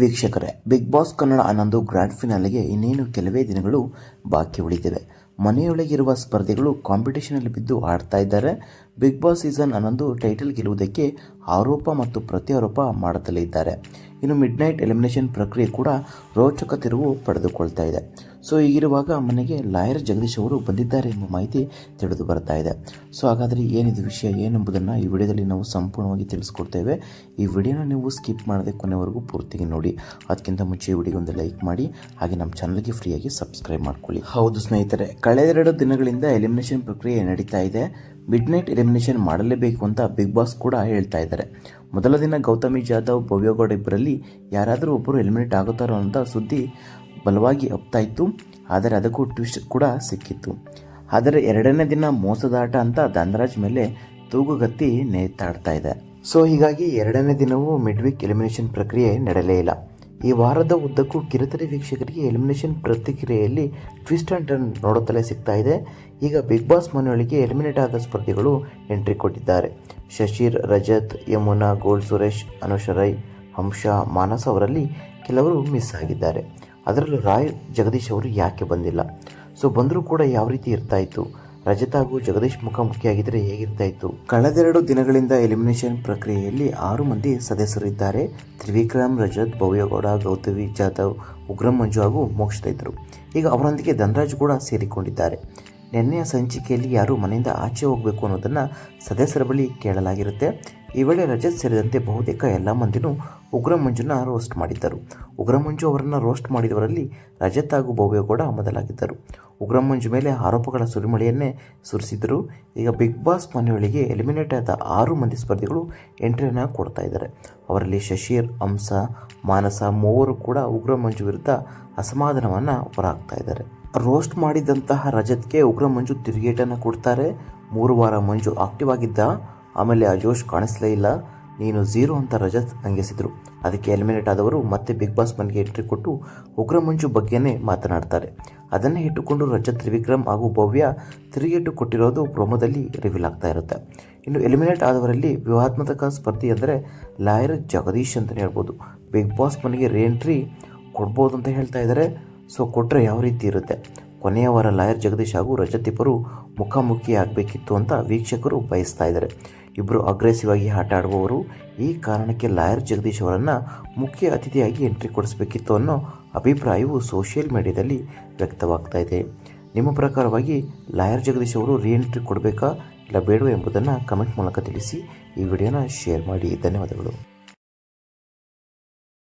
ವೀಕ್ಷಕರೇ, big boss Kannada 11 grand ಫಿನಾಲೆಗೆ ಇನ್ನೇನು ಕೆಲವೇ ದಿನಗಳು ಬಾಕಿ ಉಳಿದಿವೆ. ಮನೆಯೊಳಗಿರುವ ಸ್ಪರ್ಧಿಗಳು ಕಾಂಪಿಟೇಷನ್ನಲ್ಲಿ ಬಿದ್ದು ಆಡ್ತಾ ಇದ್ದಾರೆ. ಬಿಗ್ ಬಾಸ್ ಸೀಸನ್ 11 ಟೈಟಲ್ ಗೆಲ್ಲುವುದಕ್ಕೆ ಆರೋಪ ಮತ್ತು ಪ್ರತ್ಯಾರೋಪ ಮಾಡುತ್ತಲೇ ಇದ್ದಾರೆ. ಇನ್ನು ಮಿಡ್ ನೈಟ್ ಎಲಿಮಿನೇಷನ್ ಪ್ರಕ್ರಿಯೆ ಕೂಡ ರೋಚಕ ತಿರುವು ಪಡೆದುಕೊಳ್ತಾ ಇದೆ. ಸೊ ಹೀಗಿರುವಾಗ ಮನೆಗೆ ಲಾಯರ್ ಜಗದೀಶ್ ಅವರು ಬಂದಿದ್ದಾರೆ ಎಂಬ ಮಾಹಿತಿ ತಿಳಿದು ಬರ್ತಾ ಇದೆ. ಸೊ ಹಾಗಾದರೆ ಏನಿದು ವಿಷಯ ಏನೆಂಬುದನ್ನು ಈ ವಿಡಿಯೋದಲ್ಲಿ ನಾವು ಸಂಪೂರ್ಣವಾಗಿ ತಿಳಿಸ್ಕೊಡ್ತೇವೆ. ಈ ವಿಡಿಯೋನ ನೀವು ಸ್ಕಿಪ್ ಮಾಡದೆ ಕೊನೆವರೆಗೂ ಪೂರ್ತಿಗೆ ನೋಡಿ. ಅದಕ್ಕಿಂತ ಮುಂಚೆ ಈ ವಿಡಿಯೋಗೊಂದು ಲೈಕ್ ಮಾಡಿ, ಹಾಗೆ ನಮ್ಮ ಚಾನಲ್ಗೆ ಫ್ರೀಯಾಗಿ ಸಬ್ಸ್ಕ್ರೈಬ್ ಮಾಡ್ಕೊಳ್ಳಿ. ಹೌದು ಸ್ನೇಹಿತರೆ, ಕಳೆದೆರಡು ದಿನಗಳಿಂದ ಎಲಿಮಿನೇಷನ್ ಪ್ರಕ್ರಿಯೆ ನಡೀತಾ ಇದೆ. ಮಿಡ್ ನೈಟ್ ಎಲಿಮಿನೇಷನ್ ಮಾಡಲೇಬೇಕು ಅಂತ ಬಿಗ್ ಬಾಸ್ ಕೂಡ ಹೇಳ್ತಾ ಇದ್ದಾರೆ. ಮೊದಲ ದಿನ ಗೌತಮಿ ಜಾಧವ್, ಭವ್ಯಗೌಡ ಇಬ್ಬರಲ್ಲಿ ಯಾರಾದರೂ ಒಬ್ಬರು ಎಲಿಮಿನೇಟ್ ಆಗುತ್ತಾರೋ ಅಂತ ಸುದ್ದಿ ಬಲವಾಗಿ ಹಬ್ತಾ ಇತ್ತು. ಆದರೆ ಅದಕ್ಕೂ ಟ್ವಿಸ್ಟ್ ಕೂಡ ಸಿಕ್ಕಿತ್ತು. ಆದರೆ ಎರಡನೇ ದಿನ ಮೋಸದಾಟ ಅಂತ ಧನರಾಜ್ ಮೇಲೆ ತೂಗುಗತ್ತಿ ನೇತಾಡ್ತಾ ಇದೆ. ಸೊ ಹೀಗಾಗಿ ಎರಡನೇ ದಿನವೂ ಮಿಡ್ ವೀಕ್ ಎಲಿಮಿನೇಷನ್ ಪ್ರಕ್ರಿಯೆ ನಡೆಯಲೇ ಇಲ್ಲ. ಈ ವಾರದ ಉದ್ದಕ್ಕೂ ಕಿರುತೆರೆ ವೀಕ್ಷಕರಿಗೆ ಎಲಿಮಿನೇಷನ್ ಪ್ರತಿಕ್ರಿಯೆಯಲ್ಲಿ ಟ್ವಿಸ್ಟ್ ಆ್ಯಂಡ್ ಟರ್ನ್ ನೋಡುತ್ತಲೇ ಸಿಗ್ತಾ ಇದೆ. ಈಗ ಬಿಗ್ ಬಾಸ್ ಮನೆಯೊಳಗೆ ಎಲಿಮಿನೇಟ್ ಆದ ಸ್ಪರ್ಧಿಗಳು ಎಂಟ್ರಿ ಕೊಟ್ಟಿದ್ದಾರೆ. ಶಶಿರ್, ರಜತ್, ಯಮುನಾ, ಗೋಲ್ಡ್ ಸುರೇಶ್, ಅನುಷ ರೈ, ಹಂಸ, ಮಾನಸ್ ಅವರಲ್ಲಿ ಕೆಲವರು ಮಿಸ್ ಆಗಿದ್ದಾರೆ. ಅದರಲ್ಲೂ ರಾಯ್ ಜಗದೀಶ್ ಅವರು ಯಾಕೆ ಬಂದಿಲ್ಲ? ಸೊ ಬಂದರೂ ಕೂಡ ಯಾವ ರೀತಿ ಇರ್ತಾ ಇತ್ತು? ರಜತ್ ಹಾಗೂ ಜಗದೀಶ್ ಮುಖಾಮುಖಿಯಾಗಿದ್ದರೆ ಹೇಗಿರ್ತಾ ಇತ್ತು? ಕಳೆದೆರಡು ದಿನಗಳಿಂದ ಎಲಿಮಿನೇಷನ್ ಪ್ರಕ್ರಿಯೆಯಲ್ಲಿ 6 ಮಂದಿ ಸದಸ್ಯರಿದ್ದಾರೆ. ತ್ರಿವಿಕ್ರಮ್, ರಜತ್, ಭವ್ಯಗೌಡ, ಗೌತಮಿ ಜಾಧವ್, ಉಗ್ರಂ ಮಂಜು ಹಾಗೂ ಮೋಕ್ಷಿತ ಇದ್ದರು. ಈಗ ಅವರೊಂದಿಗೆ ಧನರಾಜ್ ಕೂಡ ಸೇರಿಕೊಂಡಿದ್ದಾರೆ. ನಿನ್ನೆಯ ಸಂಚಿಕೆಯಲ್ಲಿ ಯಾರು ಮನೆಯಿಂದ ಆಚೆ ಹೋಗಬೇಕು ಅನ್ನೋದನ್ನು ಸದಸ್ಯರ ಬಳಿ ಕೇಳಲಾಗಿರುತ್ತೆ. ಈ ವೇಳೆ ರಜತ್ ಸೇರಿದಂತೆ ಬಹುತೇಕ ಎಲ್ಲ ಮಂದಿನೂ ಉಗ್ರಂ ಮಂಜುನ ರೋಸ್ಟ್ ಮಾಡಿದ್ದರು. ಉಗ್ರಂ ಮಂಜು ಅವರನ್ನು ರೋಸ್ಟ್ ಮಾಡಿದವರಲ್ಲಿ ರಜತ್ ಹಾಗೂ ಭವ್ಯಗೌಡ ಮೊದಲಾಗಿದ್ದರು. ಉಗ್ರಂ ಮಂಜು ಮೇಲೆ ಆರೋಪಗಳ ಸುರಿಮಳೆಯನ್ನೇ ಸುರಿಸಿದರು. ಈಗ ಬಿಗ್ ಬಾಸ್ ಮನೆಯೊಳಗೆ ಎಲಿಮಿನೇಟ್ ಆದ 6 ಮಂದಿ ಸ್ಪರ್ಧಿಗಳು ಎಂಟ್ರಿಯನ್ನು ಕೊಡ್ತಾ ಇದ್ದಾರೆ. ಅವರಲ್ಲಿ ಶಶಿರ್, ಹಂಸ, ಮಾನಸ ಮೂವರು ಕೂಡ ಉಗ್ರಂ ಮಂಜು ವಿರುದ್ಧ ಅಸಮಾಧಾನವನ್ನು ಹೊರಹಾಕ್ತಾ ಇದ್ದಾರೆ. ರೋಸ್ಟ್ ಮಾಡಿದಂತಹ ರಜತ್ಗೆ ಉಗ್ರಂ ಮಂಜು ತಿರುಗೇಟನ್ನು ಕೊಡ್ತಾರೆ. 3 ವಾರ ಮಂಜು ಆಕ್ಟಿವ್ ಆಗಿದ್ದ, ಆಮೇಲೆ ಆ ಜೋಶ್ ಕಾಣಿಸಲೇ ಇಲ್ಲ, ನೀನು ಝೀರೋ ಅಂತ ರಜತ್ ಹಂಗಿಸಿದ್ರು. ಅದಕ್ಕೆ ಎಲಿಮಿನೇಟ್ ಆದವರು ಮತ್ತೆ ಬಿಗ್ ಬಾಸ್ ಮನೆಗೆ ಎಂಟ್ರಿ ಕೊಟ್ಟು ಉಗ್ರಂ ಮಂಜು ಬಗ್ಗೆನೇ ಮಾತನಾಡ್ತಾರೆ. ಅದನ್ನೇ ಇಟ್ಟುಕೊಂಡು ರಜತ್, ತ್ರಿವಿಕ್ರಮ್ ಹಾಗೂ ಭವ್ಯ ತಿರುಗೇಟು ಕೊಟ್ಟಿರೋದು ಪ್ರೊಮೋದಲ್ಲಿ ರಿವೀಲ್ ಆಗ್ತಾ ಇರುತ್ತೆ. ಇನ್ನು ಎಲಿಮಿನೇಟ್ ಆದವರಲ್ಲಿ ವ್ಯೂಹಾತ್ಮಕ ಸ್ಪರ್ಧಿ ಅಂದರೆ ಲಾಯರ್ ಜಗದೀಶ್ ಅಂತಲೇ ಹೇಳ್ಬೋದು. ಬಿಗ್ ಬಾಸ್ ಮನೆಗೆ ರೀಎಂಟ್ರಿ ಕೊಡ್ಬೋದು ಅಂತ ಹೇಳ್ತಾ ಇದ್ದಾರೆ. ಸೊ ಕೊಟ್ಟರೆ ಯಾವ ರೀತಿ ಇರುತ್ತೆ? ಕೊನೆಯ ವಾರ ಲಾಯರ್ ಜಗದೀಶ್ ಹಾಗೂ ರಜತ್ ಇಬ್ಬರು ಮುಖಾಮುಖಿ ಆಗಬೇಕಿತ್ತು ಅಂತ ವೀಕ್ಷಕರು ಬಯಸ್ತಾ ಇದ್ದಾರೆ. ಇಬ್ಬರು ಅಗ್ರೆಸಿವ್ ಆಗಿ ಆಟ ಆಡುವವರು. ಈ ಕಾರಣಕ್ಕೆ ಲಾಯರ್ ಜಗದೀಶ್ ಅವರನ್ನು ಮುಖ್ಯ ಅತಿಥಿಯಾಗಿ ಎಂಟ್ರಿ ಕೊಡಿಸಬೇಕಿತ್ತು ಅನ್ನೋ ಅಭಿಪ್ರಾಯವು ಸೋಷಿಯಲ್ ಮೀಡಿಯಾದಲ್ಲಿ ವ್ಯಕ್ತವಾಗ್ತಾ ಇದೆ. ನಿಮ್ಮ ಪ್ರಕಾರವಾಗಿ ಲಾಯರ್ ಜಗದೀಶ್ ಅವರು ರೀಎಂಟ್ರಿ ಕೊಡಬೇಕಾ ಇಲ್ಲ ಬೇಡವಾ ಎಂಬುದನ್ನು ಕಮೆಂಟ್ ಮೂಲಕ ತಿಳಿಸಿ. ಈ ವಿಡಿಯೋನ ಶೇರ್ ಮಾಡಿ. ಧನ್ಯವಾದಗಳು.